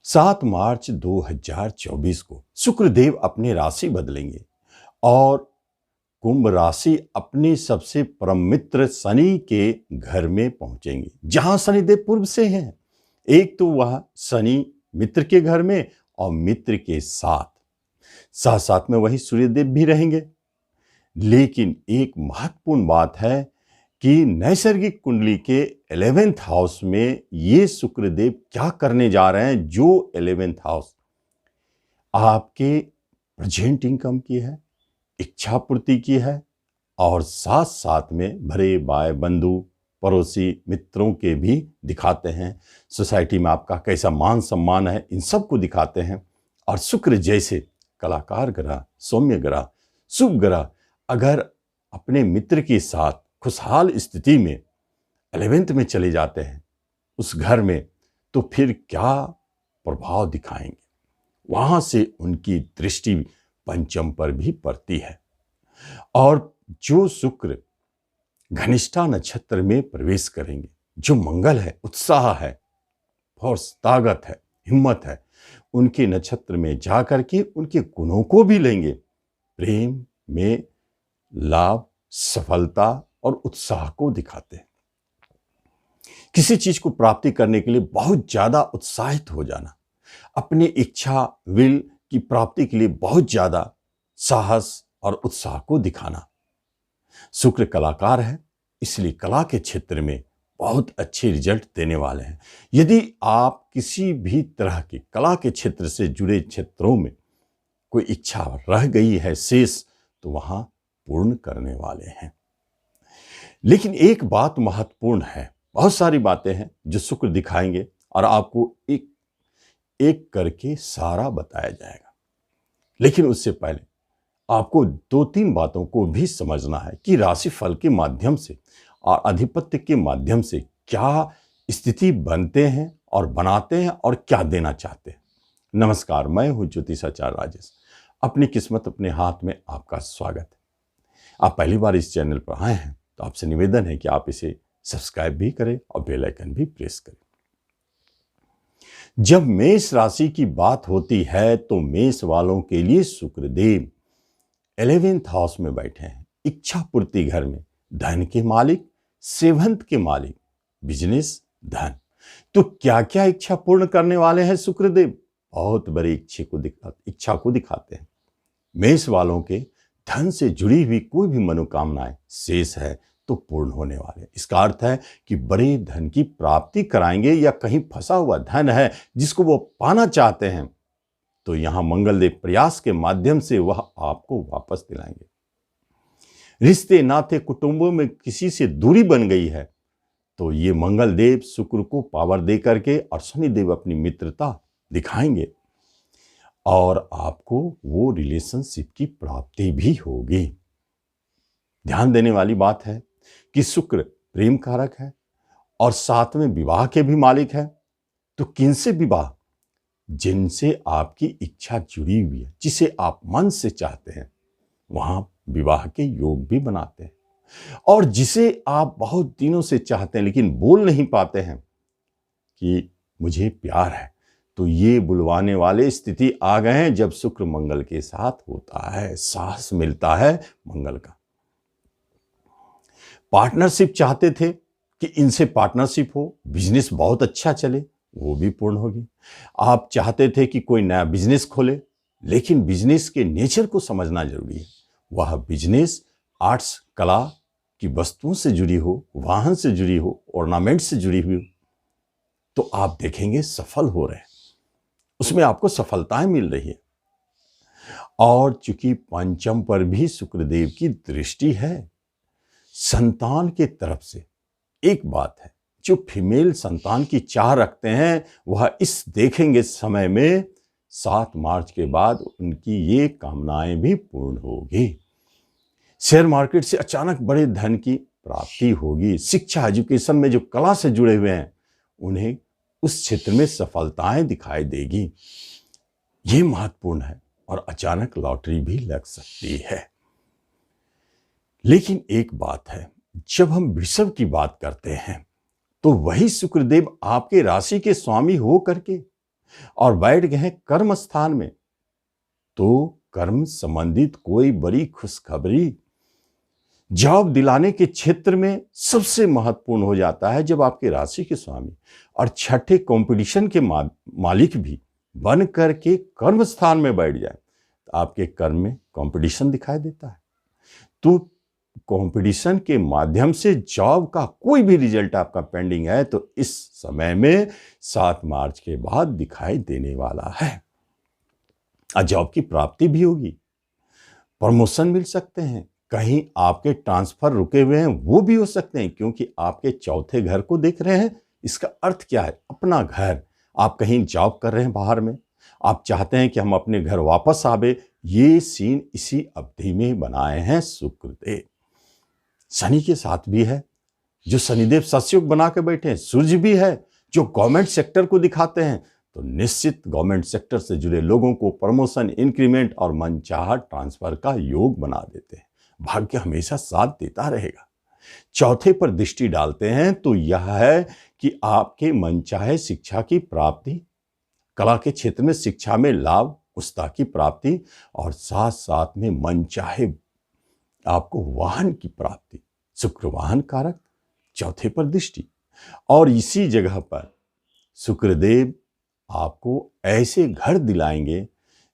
7 मार्च 2024 को शुक्रदेव अपनी राशि बदलेंगे और कुंभ राशि अपने सबसे परम मित्र शनि के घर में पहुंचेंगे, जहां शनिदेव पूर्व से हैं। एक तो वह शनि मित्र के घर में और मित्र के साथ साथ साथ में वही सूर्यदेव भी रहेंगे। लेकिन एक महत्वपूर्ण बात है कि नैसर्गिक कुंडली के 11th हाउस में ये शुक्रदेव क्या करने जा रहे हैं, जो 11th हाउस आपके प्रेजेंट इनकम की है, इच्छा पूर्ति की है और साथ साथ में भरे भाई बंधु पड़ोसी मित्रों के भी दिखाते हैं। सोसाइटी में आपका कैसा मान सम्मान है, इन सब को दिखाते हैं। और शुक्र जैसे कलाकार ग्रह, सौम्य ग्रह, शुभ ग्रह अगर अपने मित्र के साथ खुशहाल स्थिति में 11th में चले जाते हैं उस घर में, तो फिर क्या प्रभाव दिखाएंगे। वहां से उनकी दृष्टि पंचम पर भी पड़ती है। और जो शुक्र घनिष्ठा नक्षत्र में प्रवेश करेंगे, जो मंगल है, उत्साह है, फोर्स, ताकत है, हिम्मत है, उनके नक्षत्र में जाकर के उनके गुणों को भी लेंगे। प्रेम में लाभ, सफलता और उत्साह को दिखाते हैं। किसी चीज को प्राप्ति करने के लिए बहुत ज्यादा उत्साहित हो जाना, अपनी इच्छा विल की प्राप्ति के लिए बहुत ज्यादा साहस और उत्साह को दिखाना। शुक्र कलाकार है, इसलिए कला के क्षेत्र में बहुत अच्छे रिजल्ट देने वाले हैं। यदि आप किसी भी तरह की कला के क्षेत्र से जुड़े क्षेत्रों में कोई इच्छा रह गई है शेष, तो वहां पूर्ण करने वाले हैं। लेकिन एक बात महत्वपूर्ण है, बहुत सारी बातें हैं जो शुक्र दिखाएंगे और आपको एक एक करके सारा बताया जाएगा। लेकिन उससे पहले आपको 2-3 बातों को भी समझना है कि राशिफल के माध्यम से और अधिपत्य के माध्यम से क्या स्थिति बनते हैं और बनाते हैं और क्या देना चाहते हैं। नमस्कार, मैं हूं ज्योतिषाचार्य राजेश। अपनी किस्मत अपने हाथ में आपका स्वागत है। आप पहली बार इस चैनल पर आए हैं तो आपसे निवेदन है कि आप इसे सब्सक्राइब भी करें और बेल आइकन भी प्रेस करें। जब मेष राशि की बात होती है तो मेष वालों के लिए शुक्रदेव 11th हाउस में बैठे हैं, इच्छा पूर्ति घर में, धन के मालिक, 7th के मालिक, बिजनेस, धन। तो क्या क्या इच्छा पूर्ण करने वाले हैं शुक्रदेव? बहुत बड़ी इच्छा को दिखाते हैं। मेष वालों के धन से जुड़ी हुई कोई भी मनोकामनाएं शेष है तो पूर्ण होने वाले। इसका अर्थ है कि बड़े धन की प्राप्ति कराएंगे, या कहीं फंसा हुआ धन है जिसको वो पाना चाहते हैं तो यहां मंगलदेव प्रयास के माध्यम से वह आपको वापस दिलाएंगे। रिश्ते नाते कुटुंबों में किसी से दूरी बन गई है तो ये मंगलदेव शुक्र को पावर दे करके और शनिदेव अपनी मित्रता दिखाएंगे और आपको वो रिलेशनशिप की प्राप्ति भी होगी। ध्यान देने वाली बात है कि शुक्र प्रेम कारक है और साथ में विवाह के भी मालिक है। तो किनसे विवाह? जिनसे आपकी इच्छा जुड़ी हुई है, जिसे आप मन से चाहते हैं, वहां विवाह के योग भी बनाते हैं। और जिसे आप बहुत दिनों से चाहते हैं लेकिन बोल नहीं पाते हैं कि मुझे प्यार है, तो ये बुलवाने वाले स्थिति आ गए हैं जब शुक्र मंगल के साथ होता है। साहस मिलता है मंगल का। पार्टनरशिप चाहते थे कि इनसे पार्टनरशिप हो, बिजनेस बहुत अच्छा चले, वो भी पूर्ण होगी। आप चाहते थे कि कोई नया बिजनेस खोले, लेकिन बिजनेस के नेचर को समझना जरूरी है। वह बिजनेस आर्ट्स, कला की वस्तुओं से जुड़ी हो, वाहन से जुड़ी हो, ऑर्नामेंट से जुड़ी हुई हो, तो आप देखेंगे सफल हो रहे हैं, उसमें आपको सफलताएं मिल रही है। और चूंकि पंचम पर भी शुक्रदेव की दृष्टि है, संतान के तरफ से एक बात है, जो फीमेल संतान की चाह रखते हैं वह इस देखेंगे समय में 7 मार्च के बाद उनकी ये कामनाएं भी पूर्ण होगी। शेयर मार्केट से अचानक बड़े धन की प्राप्ति होगी। शिक्षा, एजुकेशन में जो कला से जुड़े हुए हैं उन्हें उस क्षेत्र में सफलताएं दिखाई देगी। ये महत्वपूर्ण है। और अचानक लॉटरी भी लग सकती है। लेकिन एक बात है, जब हम वृषभ की बात करते हैं तो वही शुक्रदेव आपके राशि के स्वामी हो करके और बैठ गए हैं कर्म स्थान में, तो कर्म संबंधित कोई बड़ी खुशखबरी जॉब दिलाने के क्षेत्र में सबसे महत्वपूर्ण हो जाता है जब आपके राशि के स्वामी और छठे कंपटीशन के मालिक भी बन करके कर्म स्थान में बैठ जाए, तो आपके कर्म में कंपटीशन दिखाई देता है। तो कंपटीशन के माध्यम से जॉब का कोई भी रिजल्ट आपका पेंडिंग है तो इस समय में 7 मार्च के बाद दिखाई देने वाला है। जॉब की प्राप्ति भी होगी, प्रमोशन मिल सकते हैं, कहीं आपके ट्रांसफर रुके हुए हैं वो भी हो सकते हैं, क्योंकि आपके चौथे घर को देख रहे हैं। इसका अर्थ क्या है? अपना घर। आप कहीं जॉब कर रहे हैं बाहर में, आप चाहते हैं कि हम अपने घर वापस आवे, ये सीन इसी अवधि में बनाए हैं शुक्रदेव। शनि के साथ भी है, जो शनिदेव सतयुग बना के बैठे हैं। सूर्य भी है जो गवर्नमेंट सेक्टर को दिखाते हैं, तो निश्चित गवर्नमेंट सेक्टर से जुड़े लोगों को प्रमोशन, इंक्रीमेंट और मनचाहा ट्रांसफर का योग बना देते हैं। भाग्य हमेशा साथ देता रहेगा। चौथे पर दृष्टि डालते हैं तो यह है कि आपके मनचाहे शिक्षा की प्राप्ति, कला के क्षेत्र में शिक्षा में लाभ, उस्ता की प्राप्ति और साथ साथ में मनचाहे आपको वाहन की प्राप्ति। शुक्र वाहन कारक, चौथे पर दृष्टि। और इसी जगह पर शुक्रदेव आपको ऐसे घर दिलाएंगे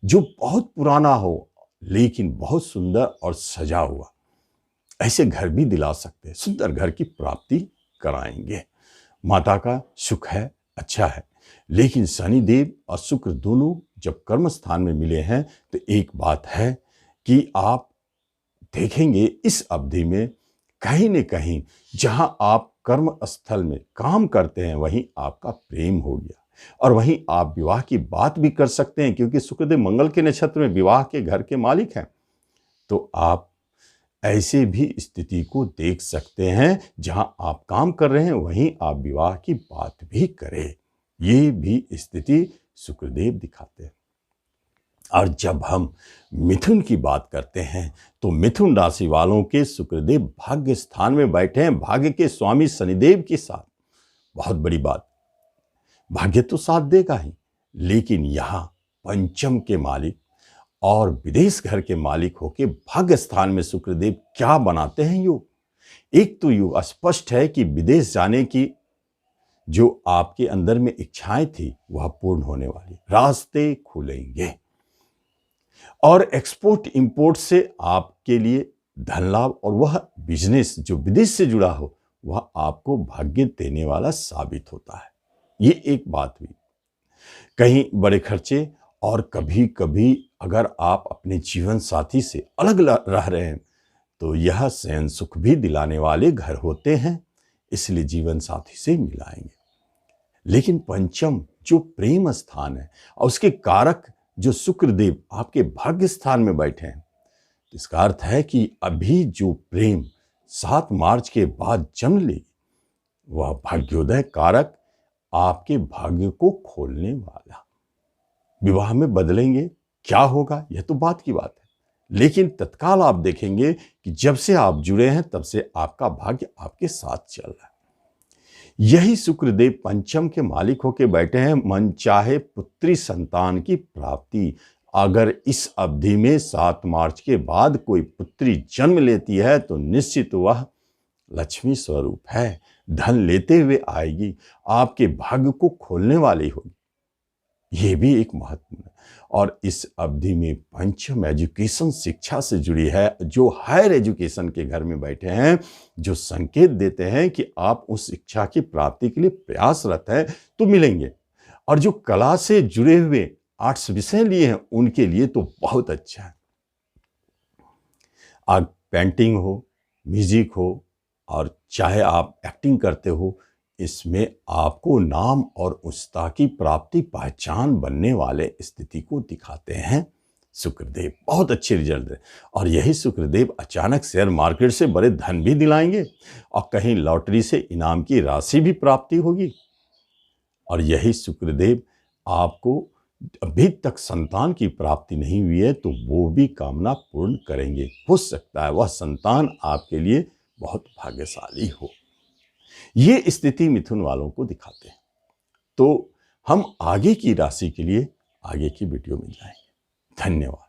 जो बहुत पुराना हो लेकिन बहुत सुंदर और सजा हुआ, ऐसे घर भी दिला सकते हैं। सुंदर घर की प्राप्ति कराएंगे। माता का सुख है, अच्छा है, लेकिन शनिदेव और शुक्र दोनों जब कर्म स्थान में मिले हैं तो एक बात है कि आप देखेंगे इस अवधि में कहीं न कहीं जहां आप कर्म स्थल में काम करते हैं वहीं आपका प्रेम हो गया और वहीं आप विवाह की बात भी कर सकते हैं, क्योंकि शुक्रदेव मंगल के नक्षत्र में विवाह के घर के मालिक हैं। तो आप ऐसे भी स्थिति को देख सकते हैं जहां आप काम कर रहे हैं वहीं आप विवाह की बात भी करें, ये भी स्थिति शुक्रदेव दिखाते हैं। और जब हम मिथुन की बात करते हैं तो मिथुन राशि वालों के शुक्रदेव भाग्य स्थान में बैठे हैं, भाग्य के स्वामी शनिदेव के साथ। बहुत बड़ी बात, भाग्य तो साथ देगा ही, लेकिन यहाँ पंचम के मालिक और विदेश घर के मालिक होके भाग्य स्थान में शुक्रदेव क्या बनाते हैं योग। एक तो योग स्पष्ट है कि विदेश जाने की जो आपके अंदर में इच्छाएं थी वह पूर्ण होने वाली, रास्ते खुलेंगे और एक्सपोर्ट इंपोर्ट से आपके लिए धन लाभ और वह बिजनेस जो विदेश से जुड़ा हो वह आपको भाग्य देने वाला साबित होता है। ये एक बात हुई। कहीं बड़े खर्चे और कभी कभी अगर आप अपने जीवन साथी से अलग रह रहे हैं तो यह शयन सुख भी दिलाने वाले घर होते हैं, इसलिए जीवन साथी से मिलाएंगे। लेकिन पंचम जो प्रेम स्थान है और उसके कारक जो शुक्रदेव आपके भाग्य स्थान में बैठे हैं, इसका अर्थ है कि अभी जो प्रेम 7 मार्च के बाद जन्म लेगी वह भाग्योदय कारक आपके भाग्य को खोलने वाला। विवाह में बदलेंगे, क्या होगा यह तो बात की बात है, लेकिन तत्काल आप देखेंगे कि जब से आप जुड़े हैं तब से आपका भाग्य आपके साथ चल रहा है। यही शुक्रदेव पंचम के मालिक होके बैठे हैं, मन चाहे पुत्री संतान की प्राप्ति। अगर इस अवधि में 7 मार्च के बाद कोई पुत्री जन्म लेती है तो निश्चित वह लक्ष्मी स्वरूप है, धन लेते हुए आएगी, आपके भाग्य को खोलने वाली होगी। ये भी एक महत्वपूर्ण है। और इस अवधि में पंचम एजुकेशन शिक्षा से जुड़ी है, जो हायर एजुकेशन के घर में बैठे हैं, जो संकेत देते हैं कि आप उस शिक्षा की प्राप्ति के लिए प्रयासरत हैं तो मिलेंगे। और जो कला से जुड़े हुए आर्ट्स विषय लिए हैं उनके लिए तो बहुत अच्छा है। आप पेंटिंग हो, म्यूजिक हो और चाहे आप एक्टिंग करते हो, इसमें आपको नाम और उस्ता की प्राप्ति पहचान बनने वाले स्थिति को दिखाते हैं शुक्रदेव। बहुत अच्छे रिजल्ट है। और यही शुक्रदेव अचानक शेयर मार्केट से बड़े धन भी दिलाएंगे और कहीं लॉटरी से इनाम की राशि भी प्राप्ति होगी। और यही शुक्रदेव आपको अभी तक संतान की प्राप्ति नहीं हुई है तो वो भी कामना पूर्ण करेंगे। हो सकता है वह संतान आपके लिए बहुत भाग्यशाली हो। ये स्थिति मिथुन वालों को दिखाते हैं। तो हम आगे की राशि के लिए आगे की वीडियो में जाएंगे। धन्यवाद।